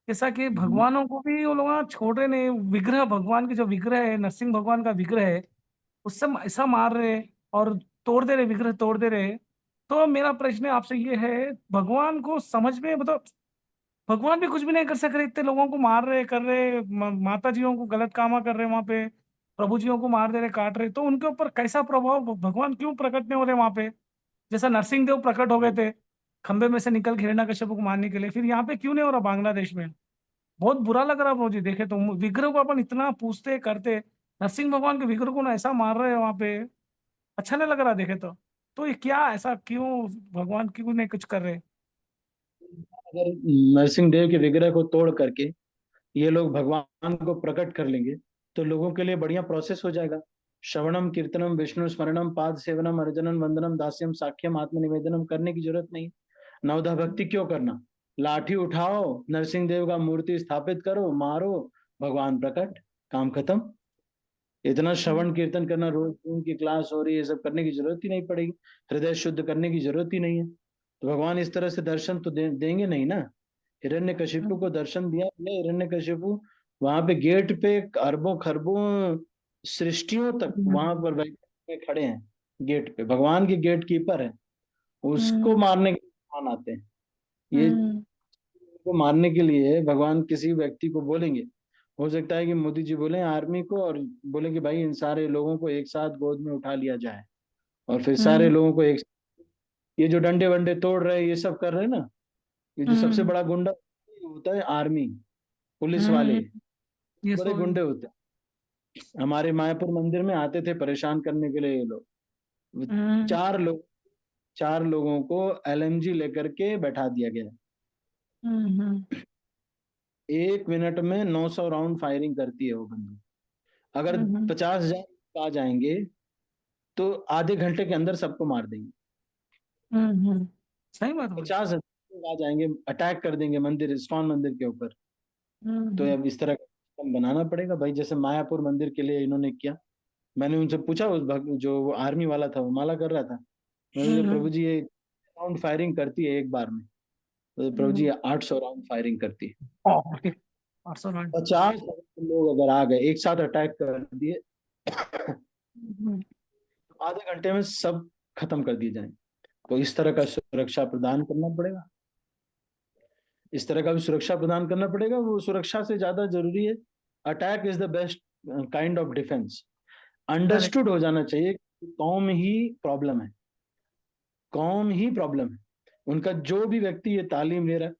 जैसा कि हम्म, भगवानों को भी वो लोग छोड़ रहे नहीं। विग्रह, भगवान की जो विग्रह है, नरसिंह भगवान का विग्रह है, उससे ऐसा मार रहे और तोड़ दे रहे, विग्रह तोड़ दे रहे। तो मेरा प्रश्न आपसे ये है, भगवान को समझ में मतलब भगवान भी कुछ भी नहीं कर सक रहे, इतने लोगों को मार रहे, कर रहे, माता जियों को गलत कामा कर रहे वहां पे, प्रभु जियों को मार दे रहे, काट रहे, तो उनके ऊपर कैसा प्रभाव, भगवान क्यों प्रकट नहीं हो रहे वहां पे? जैसा नरसिंह देव प्रकट हो गए थे खंबे में से निकल के हिरण्यकश्यप को मारने के लिए, फिर यहाँ पे क्यों नहीं हो रहा बांग्लादेश में? बहुत बुरा लग रहा प्रभु जी देखे तो। विग्रह को अपन इतना पूजते करते, नरसिंह भगवान के विग्रह को ना ऐसा मार रहे हैं वहां पे, अच्छा नहीं लग रहा देखे तो ये क्या ऐसा क्यों, भगवान क्यों नहीं कुछ कर रहे? अगर नरसिंह देव के विग्रह को तोड़ करके ये लोग भगवान को प्रकट कर लेंगे, तो लोगों के लिए बढ़िया प्रोसेस हो जाएगा। श्रवणम कीर्तनम विष्णु स्मरणम पाद सेवनम अर्जनम वंदनम दास्यम साख्यम आत्मनिवेदनम करने की जरूरत नहीं। नवधा भक्ति क्यों करना? लाठी उठाओ, नरसिंह देव का मूर्ति स्थापित करो, मारो, भगवान प्रकट, काम खत्म। इतना श्रवण कीर्तन करना, रोज उनकी क्लास हो रही है, ये सब करने की जरूरत ही नहीं पड़ेगी। हृदय शुद्ध करने की जरूरत ही नहीं है। तो भगवान इस तरह से दर्शन तो देंगे नहीं ना। हिरण्यकशिपु को दर्शन दिया, हिरण्यकशिपु वहां पे गेट पे अरबों खरबों सृष्टियों तक वहां पर बैठे खड़े हैं। गेट पे भगवान के गेट कीपर है, उसको मारने के लिए भगवान आते हैं। ये को मारने के लिए भगवान किसी व्यक्ति को बोलेंगे। हो सकता है कि मोदी जी बोले आर्मी को, और बोले कि भाई इन सारे लोगों को एक साथ गोद में उठा लिया जाए, और फिर सारे लोगों को एक, ये जो डंडे वंडे तोड़ रहे हैं, ये सब कर रहे हैं ना, ये जो सबसे बड़ा गुंडा होता है आर्मी, पुलिस वाले, ये बड़े सो गुंडे होते हैं। हमारे मायापुर मंदिर में आते थे परेशान करने के लिए ये लोग। वो हम्म चार लोग, चार लोगों को LMG लेकर के बैठा दिया गया। हम्म 1 मिनट में 900 राउंड फायरिंग करती है वो बंदूक। अगर हम्म 50,000 आ जाएंगे तो आधे घंटे के अंदर सबको मार देंगे। सही बात है। 50,000 लोग आ जाएंगे, अटैक कर देंगे मंदिर, इस्कॉन मंदिर के ऊपर। तो अब इस तरह का सिस्टम बनाना पड़ेगा भाई, जैसे मायापुर मंदिर के लिए इन्होंने किया। मैंने उनसे पूछा, जो वो आर्मी वाला था वो माला कर रहा था, मैंने पूछा प्रभु जी ये राउंड फायरिंग करती है एक बार में? तो प्रभु जी 800 राउंड फायरिंग करती है। 50 लोग अगर आ गए एक साथ अटैक कर दिए आधे घंटे में सब खत्म कर दिए जाएंगे। तो इस तरह का सुरक्षा प्रदान करना पड़ेगा, इस तरह का भी सुरक्षा प्रदान करना पड़ेगा। वो सुरक्षा से ज्यादा जरूरी है, attack is the best kind of defence. Understood हो जाना चाहिए कि कौम ही प्रॉब्लम है, कौम ही प्रॉब्लम है। उनका जो भी व्यक्ति ये तालीम ले रहा है,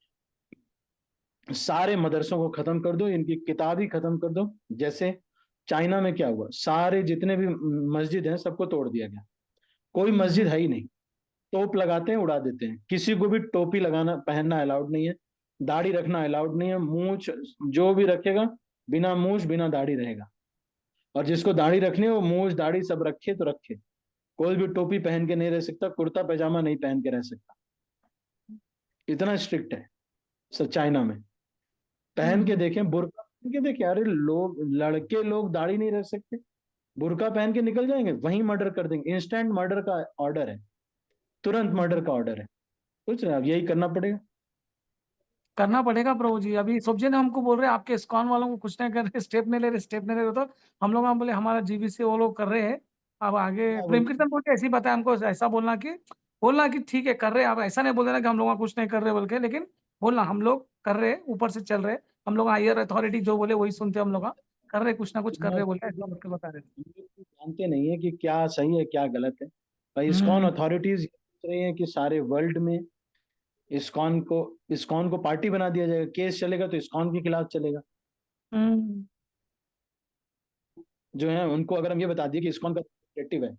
सारे मदरसों को खत्म कर दो, इनकी किताब ही खत्म कर दो। जैसे चाइना में क्या हुआ, सारे जितने भी मस्जिद हैं सबको तोड़ दिया गया, कोई मस्जिद है ही नहीं। टोप लगाते हैं, उड़ा देते हैं, किसी को भी टोपी लगाना पहनना अलाउड नहीं है, दाढ़ी रखना अलाउड नहीं है, मूछ जो भी रखेगा बिना मूछ बिना दाढ़ी रहेगा, और जिसको दाढ़ी रखनी है वो मूछ दाढ़ी सब रखे तो रखे। कोई भी टोपी पहन के नहीं रह सकता, कुर्ता पैजामा नहीं पहन के रह सकता, इतना स्ट्रिक्ट है सब चाइना में। पहन के देखें, बुर्का पहन के देखें, अरे लोग, लड़के लोग दाढ़ी नहीं रख सकते, बुर्का पहन के निकल जाएंगे, वहीं मर्डर कर देंगे, इंस्टेंट मर्डर का ऑर्डर है, तुरंत मर्डर का ऑर्डर है। कुछ नहीं, अब यही करना पड़ेगा प्रभु जी। अभी सुबजी ने हमको बोल रहे हैं आपके इस्कॉन वालों को कुछ नहीं कर रहे, स्टेप नहीं ले रहे, स्टेप नहीं ले रहे। तो हम लोग बोले हमारा जीबीसी वो लोग कर रहे हैं। अब आगे प्रेम कीर्तन बोल के ऐसे ही बताया हमको, ऐसा बोलना कि ठीक है कर रहे हैं। आप ऐसा नहीं बोल देना कि हम लोग कुछ नहीं कर रहे बोल के, लेकिन बोलना हम लोग कर रहे हैं, ऊपर से चल रहे हैं हम लोग, हायर अथॉरिटी जो बोले वही सुनते हम लोग, कर रहे कुछ ना कुछ कर रहे बोलते, ऐसा बोल के बता रहे थे। जानते नहीं है कि क्या सही है क्या गलत है भाई। इस्कॉन अथॉरिटीज सोच रही है कि सारे वर्ल्ड में इस्कॉन को पार्टी बना दिया जाएगा, केस चलेगा तो इस्कॉन के खिलाफ चलेगा। जो है उनको अगर हम ये बता दिए कि इस्कॉन का ऑब्जेक्टिव है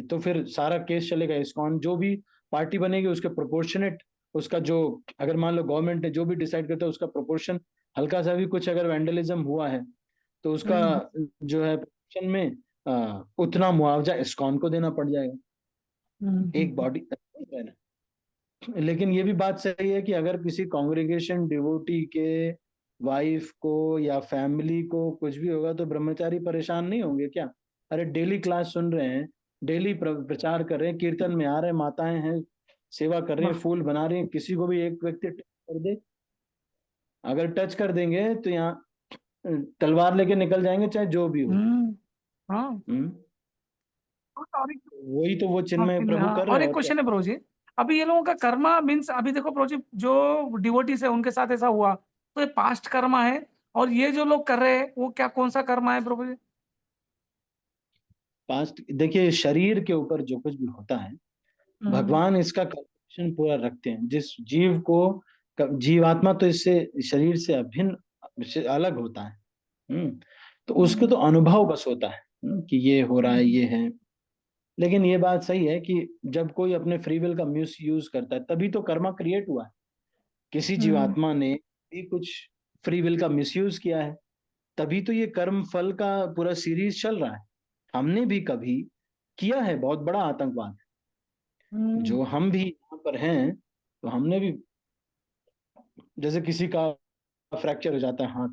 तो फिर सारा केस चलेगा। इस्कॉन जो भी पार्टी बनेगी उसके प्रोपोर्शनेट, उसका जो, अगर मान लो गवर्नमेंट ने जो भी डिसाइड करता है उसका प्रोपोर्शन, हल्का सा भी कुछ अगर वैंडलिज्म हुआ है तो उसका जो है प्रोपोर्शन में उतना मुआवजा इस्कॉन को देना पड़ जाएगा, एक बॉडी। लेकिन ये भी बात सही है कि अगर किसी कांग्रेगेशन डिवोटी के वाइफ को या फैमिली को कुछ भी होगा तो ब्रह्मचारी परेशान नहीं होंगे क्या? अरे डेली क्लास सुन रहे हैं, डेली प्रचार कर रहे हैं, कीर्तन में आ रहे हैं, माताएं हैं सेवा कर रही हैं, फूल बना रही हैं, किसी को भी एक व्यक्ति टच कर दे, अगर टच कर देंगे तो यहाँ तलवार लेके निकल जाएंगे चाहे जो भी हो। वही तो वो चिन्मय प्रभु कर रहे और हैं। एक क्वेश्चन है प्रभु जी, अभी ये लोगों का कर्मा मीन्स, अभी देखो प्रभु जी जो डिवोटीज है उनके साथ ऐसा हुआ तो ये पास्ट कर्मा है, और ये जो लोग कर रहे हैं वो क्या, कौन सा कर्मा है प्रभु जी? पास्ट देखिए, शरीर के ऊपर जो कुछ भी होता है भगवान इसका कैलकुलेशन पूरा रखते हैं। जिस जीव को, जीवात्मा तो इससे शरीर से अभिन्न से अलग होता है, तो उसको तो अनुभव बस होता है कि ये हो रहा है, ये है। लेकिन ये बात सही है कि जब कोई अपने फ्री विल का मिस यूज करता है तभी तो कर्मा क्रिएट हुआ है। किसी जीवात्मा ने भी कुछ फ्री विल का मिसयूज किया है, तभी तो ये कर्म फल का पूरा सीरीज चल रहा है। हमने भी कभी किया है बहुत बड़ा आतंकवाद, जो हम भी यहाँ पर हैं तो हमने भी, जैसे किसी का फ्रैक्चर हो जाता है हाथ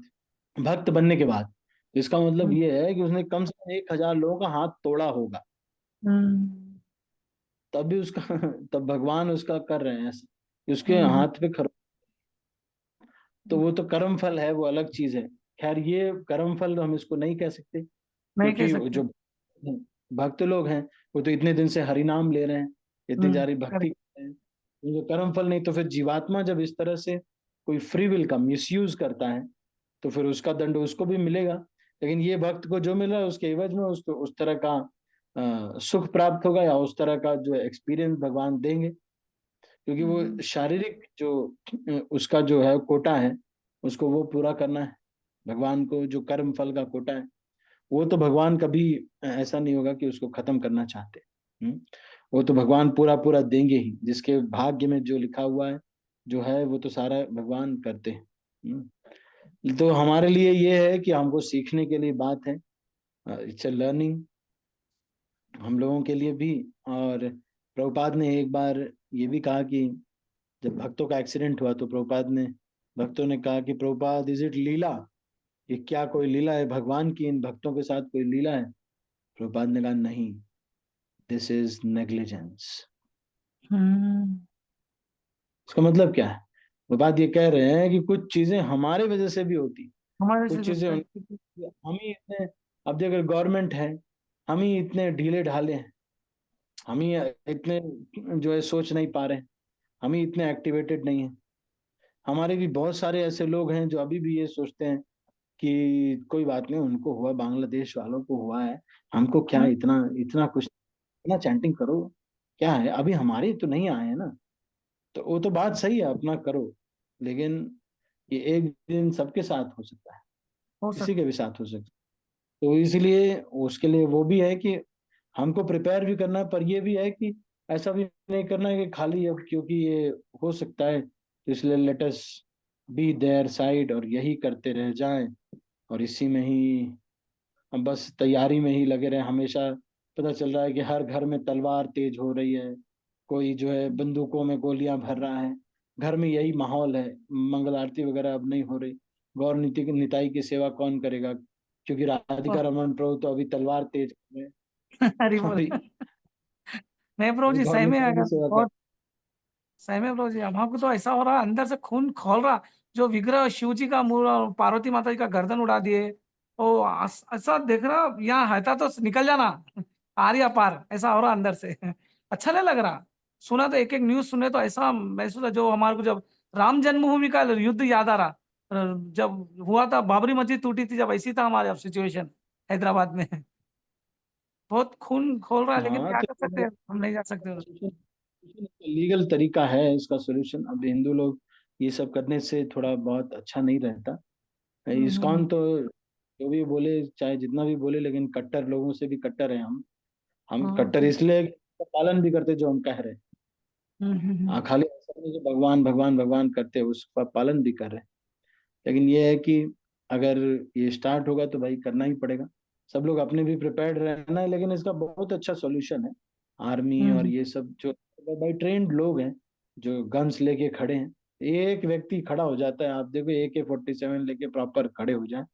भक्त बनने के बाद, तो इसका मतलब ये है कि उसने कम से कम 1,000 लोगों का हाथ तोड़ा होगा, तब भी उसका तब भगवान उसका कर रहे हैं ऐसा कि उसके हाथ पे खर, तो वो तो कर्म फल है, वो अलग चीज है। खैर ये कर्म फल हम इसको नहीं कह सकते, नहीं कह क्योंकि सकते। जो भक्त लोग हैं वो तो इतने दिन से हरि नाम ले रहे हैं, इतनी सारी भक्ति कर रहे हैं, उनको कर्म फल नहीं। तो फिर जीवात्मा जब इस तरह से कोई फ्री विल का मिसयूज करता है तो फिर उसका दंड उसको भी मिलेगा। लेकिन ये भक्त को जो मिला उसके एवज में उसको उस तरह का सुख प्राप्त होगा या उस तरह का जो एक्सपीरियंस भगवान देंगे, क्योंकि वो शारीरिक जो उसका जो है कोटा है उसको वो पूरा करना है। भगवान को जो कर्म फल का कोटा है वो तो भगवान कभी ऐसा नहीं होगा कि उसको खत्म करना चाहते। वो तो भगवान पूरा पूरा देंगे ही, जिसके भाग्य में जो लिखा हुआ है जो है वो तो सारा भगवान करते हैं। तो हमारे लिए ये है कि हमको सीखने के लिए बात है, इट्स अ लर्निंग हम लोगों के लिए भी। और प्रभुपाद ने एक बार ये भी कहा कि जब भक्तों का एक्सीडेंट हुआ तो भक्तों ने कहा कि प्रभुपाद, इज इट लीला? ये क्या कोई लीला है भगवान की? इन भक्तों के साथ कोई लीला है? प्रभुपाद ने कहा नहीं, दिस इज नेग्लिजेंस। हम्म। इसका मतलब क्या है? प्रभुपाद ये कह रहे हैं कि कुछ चीजें हमारे वजह से भी होती, हमारे से कुछ भी चीजें होता है। हम ही इतने, अब देखो गवर्नमेंट है, हम ही इतने ढीले ढाले हैं, हम ही इतने जो है सोच नहीं पा रहे हैं, हम ही इतने एक्टिवेटेड नहीं हैं। हमारे भी बहुत सारे ऐसे लोग हैं जो अभी भी ये सोचते हैं कि कोई बात नहीं, उनको हुआ, बांग्लादेश वालों को हुआ है, हमको क्या, हम्म। इतना इतना कुछ, इतना चैंटिंग करो, क्या है, अभी हमारे तो नहीं आए हैं ना। तो वो तो बात सही है, अपना करो, लेकिन ये एक दिन सबके साथ हो सकता है, हो किसी के सकता भी साथ हो सकता है। तो इसलिए उसके लिए वो भी है कि हमको प्रिपेयर भी करना है, पर ये भी है कि ऐसा भी नहीं करना है कि खाली अब क्योंकि ये हो सकता है तो इसलिए let us be their side और यही करते रह जाएं, और इसी में ही हम बस तैयारी में ही लगे रहे हमेशा। पता चल रहा है कि हर घर में तलवार तेज हो रही है, कोई जो है बंदूकों में गोलियां भर रहा है, घर में यही माहौल है, मंगल आरती वगैरह अब नहीं हो रही, गौर नीति की निताई की सेवा कौन करेगा? क्योंकि राधिका है। रमन प्रभु तो अभी तलवार तेज कर रहे हरी हैं, बोल। अभी नहीं प्रभु अभी जी, गौर सही में निताई की अगर सेवा कर। बहुत सही में प्रभु जी, अब हमको तो ऐसा हो रहा है, अंदर से खून खोल रहा। जो विग्रह शिव जी का मुंह और पार्वती माता जी का गर्दन उड़ा दिए, ओ ऐसा देख रहा, यहाँ हटा तो निकल जाना, आर्या पार, ऐसा हो रहा अंदर से। अच्छा नहीं लग रहा। सुना तो एक एक न्यूज सुने तो ऐसा महसूस है, जो हमारे को जब राम जन्मभूमि का युद्ध याद आ रहा, जब हुआ था बाबरी मस्जिद टूटी थी, जब ऐसी था हमारे अब सिचुएशन हैदराबाद में। बहुत खून खोल रहा है, लेकिन हाँ क्या तो कर सकते हैं, हम नहीं जा सकते उधर। लीगल तरीका है इसका सोल्यूशन। अब हिंदू लोग ये सब करने से थोड़ा बहुत अच्छा नहीं रहता। हम्म। इस्कॉन तो जो भी बोले, चाहे जितना भी बोले, लेकिन कट्टर लोगों से भी कट्टर हैं हम कट्टर हम्म। इसलिए पालन भी करते जो हम कह रहे हैं। हम्म। खाली ऐसा नहीं जो भगवान भगवान भगवान करते हैं, उसका पालन भी कर रहे हैं। लेकिन ये है कि अगर ये स्टार्ट होगा तो भाई करना ही पड़ेगा, सब लोग अपने भी प्रिपेयर्ड रहना है। लेकिन इसका बहुत अच्छा सॉल्यूशन है, आर्मी और हम्म। ये सब जो भाई ट्रेंड लोग हैं जो गन्स लेके खड़े हैं, एक व्यक्ति खड़ा हो जाता है, आप देखो AK-47 लेके प्रॉपर खड़े हो जाए,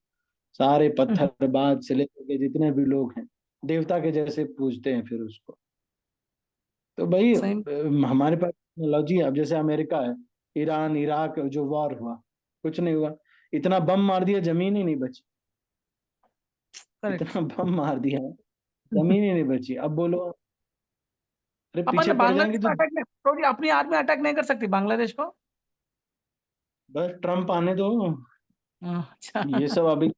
सारे हम्म। पत्थरबाज से लेकर के जितने भी लोग हैं देवता के जैसे पूजते हैं फिर उसको। तो भाई सही। हमारे पास टेक्नोलॉजी है। अब जैसे अमेरिका है, ईरान इराक जो वॉर हुआ, कुछ नहीं हुआ, इतना बम मार दिया जमीन ही नहीं बची, करेक्ट। इतना बम मार दिया है, जमीन ही नहीं बची। अब बोलो, अरे अपन पीछे ने पड़ बांग्लादेश जाएंगे पे तो अटैक नहीं, तो ये अपनी आर्मी अटैक नहीं कर सकती बांग्लादेश को। बस ट्रम्प आने दो। अच्छा। ये सब अभी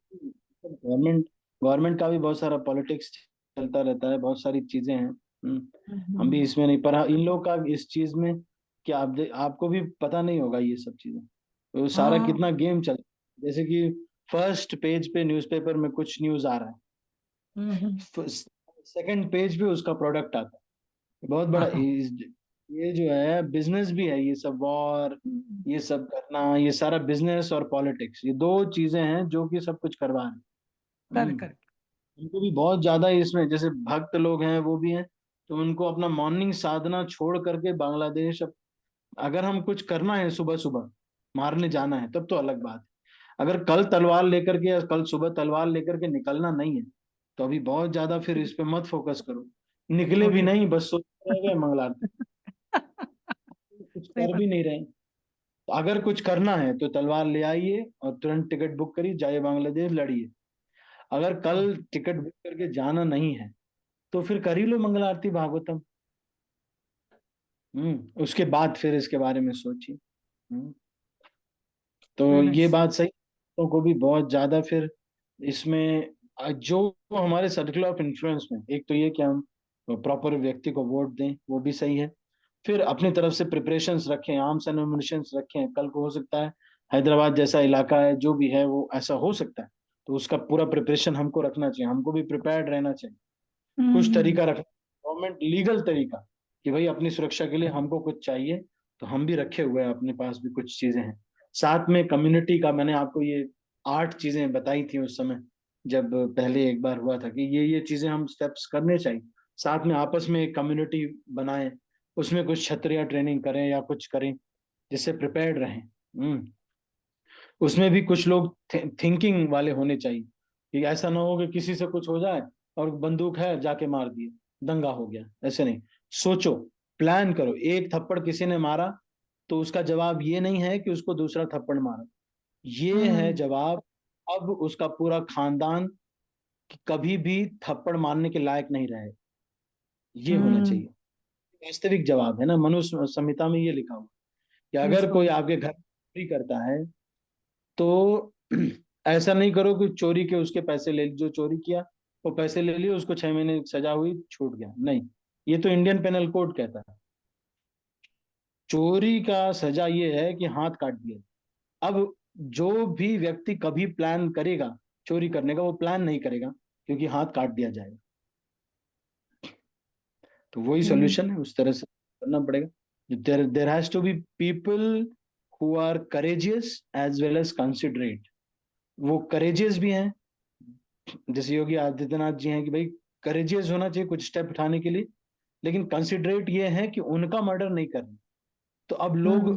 गवर्नमेंट गवर्नमेंट का भी बहुत सारा पॉलिटिक्स चलता रहता है, बहुत सारी चीजें हैं। हम भी हम्म। इसमें नहीं, पर हाँ, इन लोग का इस चीज में क्या, आपको भी पता नहीं होगा ये सब चीजें, तो सारा हाँ। कितना गेम चल, जैसे कि फर्स्ट पेज पे न्यूज़पेपर में कुछ न्यूज आ रहा हम्म। है, सेकंड पेज पे उसका प्रोडक्ट आता है। बहुत बड़ा हाँ। ये जो है बिजनेस भी है, ये सब वॉर, ये सब करना, ये सारा बिजनेस और पॉलिटिक्स, ये दो चीजें हैं जो कि सब कुछ करवा रहे हैं। Correct correct. उनको भी बहुत ज्यादा इसमें, जैसे भक्त लोग हैं वो भी हैं, तो उनको अपना मॉर्निंग साधना छोड़ करके बांग्लादेश, अगर हम कुछ करना है सुबह सुबह मारने जाना है तब तो अलग बात है। अगर कल तलवार लेकर के या कल सुबह तलवार लेकर के निकलना नहीं है तो अभी बहुत ज्यादा फिर इस पे मत फोकस करो, निकले भी ओके। नहीं, बस सोचते रह गए मंगला आरती, कुछ सही कर बात। भी नहीं रहे। तो अगर कुछ करना है तो तलवार ले आइए और तुरंत टिकट बुक करिए, जाइए बांग्लादेश लड़िए। अगर कल टिकट बुक करके जाना नहीं है तो फिर कर ही लो मंगला आरती भागवतम। उसके बाद फिर इसके बारे में सोचिए। हम्म तो वेरी ये नाइस। बात सही, तो को भी बहुत ज्यादा फिर इसमें जो हमारे सर्कल ऑफ इन्फ्लुएंस में, एक तो ये कि हम प्रॉपर व्यक्ति को वोट दें, वो भी सही है। फिर अपनी तरफ से प्रिपरेशंस रखें, आर्म्स एंड एम्युनिशंस रखें, कल को हो सकता है हैदराबाद जैसा इलाका है जो भी है वो ऐसा हो सकता है, तो उसका पूरा प्रिपरेशन हमको रखना चाहिए, हमको भी प्रिपेयर्ड रहना चाहिए। कुछ हम्म। तरीका रखना, गवर्नमेंट लीगल तरीका, कि भाई अपनी सुरक्षा के लिए हमको कुछ चाहिए, तो हम भी रखे हुए हैं, अपने पास भी कुछ चीजें हैं। साथ में कम्युनिटी का, मैंने आपको ये 8 चीजें बताई थी उस समय जब पहले एक बार हुआ था कि ये चीजें हम स्टेप्स करने चाहिए, साथ में आपस में एक कम्युनिटी बनाएं, उसमें कुछ क्षत्रिय ट्रेनिंग करें या कुछ करें जिससे प्रिपेयर्ड रहें। उसमें भी कुछ लोग थिंकिंग वाले होने चाहिए कि ऐसा ना हो कि किसी से कुछ हो जाए और बंदूक है जाके मार दिए, दंगा हो गया, ऐसे नहीं। सोचो, प्लान करो। एक थप्पड़ किसी ने मारा तो उसका जवाब ये नहीं है कि उसको दूसरा थप्पड़ मारा, ये है जवाब अब उसका पूरा खानदान कभी भी थप्पड़ मारने के लायक नहीं रहे, ये होना चाहिए। वास्तविक जवाब है ना, मनुष्य संहिता में ये लिखा हुआ कि अगर कोई आपके घर चोरी करता है तो ऐसा नहीं करो कि चोरी के उसके पैसे ले, जो चोरी किया वो पैसे ले लिए, उसको 6 महीने सजा हुई, छूट गया, नहीं। ये तो इंडियन पेनल कोड कहता है, चोरी का सजा ये है कि हाथ काट दिया। अब जो भी व्यक्ति कभी प्लान करेगा चोरी करने का, वो प्लान नहीं करेगा क्योंकि हाथ काट दिया जाएगा। तो वही सॉल्यूशन है, उस तरह से करना पड़ेगा। There has to be people who are courageous as well as considerate. वो करेजियस भी हैं, जैसे योगी आदित्यनाथ जी हैं कि भाई करेजियस होना चाहिए कुछ स्टेप उठाने के लिए, लेकिन कंसिडरेट ये है कि उनका मर्डर नहीं करना। तो अब लोग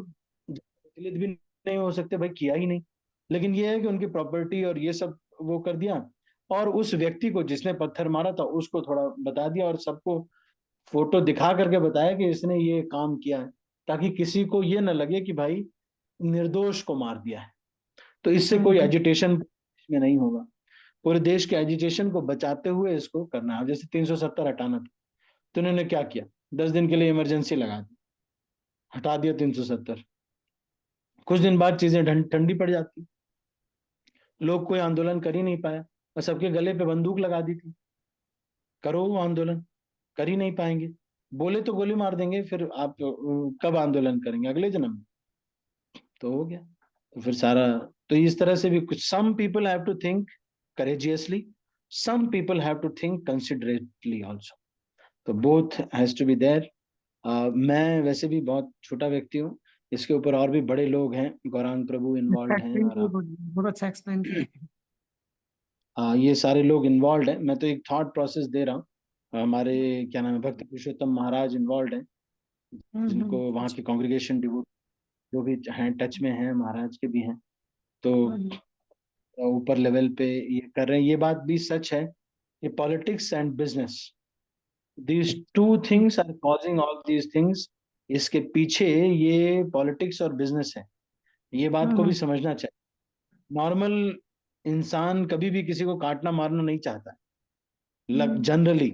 दलित भी नहीं हो सकते, भाई किया ही नहीं, लेकिन ये है कि उनकी प्रॉपर्टी और ये सब वो कर दिया, और उस व्यक्ति को जिसने पत्थर मारा था उसको थोड़ा बता दिया और सबको फोटो दिखा करके बताया कि इसने ये काम किया है, ताकि किसी को ये ना लगे कि भाई निर्दोष को मार दिया है। तो इससे कोई एजिटेशन में नहीं होगा, पूरे देश के एजिटेशन को बचाते हुए इसको करना है। जैसे 370 हटाना था, तो उन्होंने क्या किया, 10 दिन के लिए इमरजेंसी लगा दी, हटा दिया 370। कुछ दिन बाद चीजें ठंडी पड़ जाती, लोग कोई आंदोलन कर ही नहीं पाया और सबके गले पे बंदूक लगा दी थी, करो वो आंदोलन, कर ही नहीं पाएंगे, बोले तो गोली मार देंगे, फिर आप कब आंदोलन करेंगे, अगले जन्म में। तो हो गया, तो फिर सारा, तो इस तरह से भी कुछ, some people have to think courageously, some people have to think considerately also, तो both has to be there। मैं वैसे भी बहुत छोटा व्यक्ति हूँ, इसके ऊपर और भी बड़े लोग हैं, गौरांग प्रभु इन्वॉल्व हैं, और बहुत अच्छा एक्सप्लेन किया। ये सारे लोग इन्वॉल्व हैं। मैं तो एक थॉट प्रोसेस दे रहा हूँ, हमारे क्या नाम है, भक्त पुरुषोत्तम महाराज इन्वॉल्व हैं, जिनको वहाँ की कांग्रेगेशन डिवोट जो भी हैं टच में हैं, महाराज के भी हैं, तो ऊपर लेवल पे ये कर रहे हैं। ये बात भी सच है, ये politics and business, these two things are causing all these things। इसके पीछे ये पॉलिटिक्स और बिजनेस है, ये बात को भी समझना चाहिए। नॉर्मल इंसान कभी भी किसी को काटना मारना नहीं चाहता है, जनरली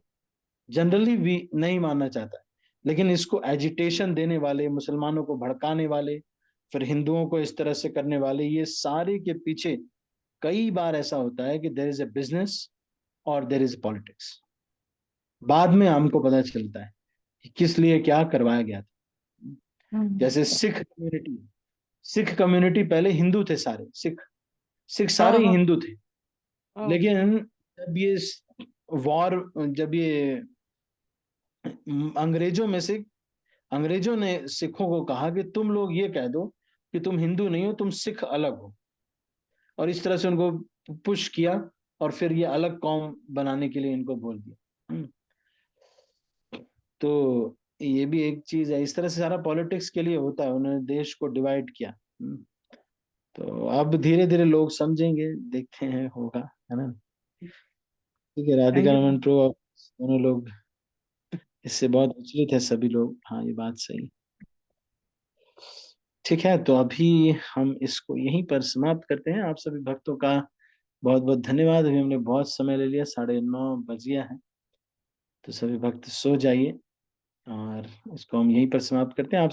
जनरली भी नहीं मानना चाहता है, लेकिन इसको एजिटेशन देने वाले, मुसलमानों को भड़काने वाले, फिर हिंदुओं को इस तरह से करने वाले, ये सारे के पीछे कई बार ऐसा होता है कि देयर इज ए बिजनेस और देयर इज पॉलिटिक्स। बाद में हमको पता चलता है कि किस लिए क्या करवाया गया था। जैसे सिख कम्युनिटी पहले हिंदू थे सारे, सिख सिख सारे ही हिंदू थे, लेकिन जब ये वॉर, जब ये अंग्रेजों में से, अंग्रेजों ने सिखों को कहा कि तुम लोग ये कह दो कि तुम हिंदू नहीं हो, तुम सिख अलग हो, और इस तरह से उनको पुश किया और फिर ये अलग कौम बनाने के लिए इनको बोल दिया। तो ये भी एक चीज है, इस तरह से सारा पॉलिटिक्स के लिए होता है, उन्होंने देश को डिवाइड किया। तो अब धीरे धीरे लोग समझेंगे, देखते हैं होगा, है ना। ठीक है, राधिका रमन प्रो, दोनों लोग इससे बहुत विचलित है सभी लोग, हाँ ये बात सही। ठीक है, तो अभी हम इसको यहीं पर समाप्त करते हैं। आप सभी भक्तों का बहुत बहुत धन्यवाद। अभी हमने बहुत समय ले लिया, 9:30 बज गया है, तो सभी भक्त सो जाइए और इसको हम यहीं पर समाप्त करते हैं। आप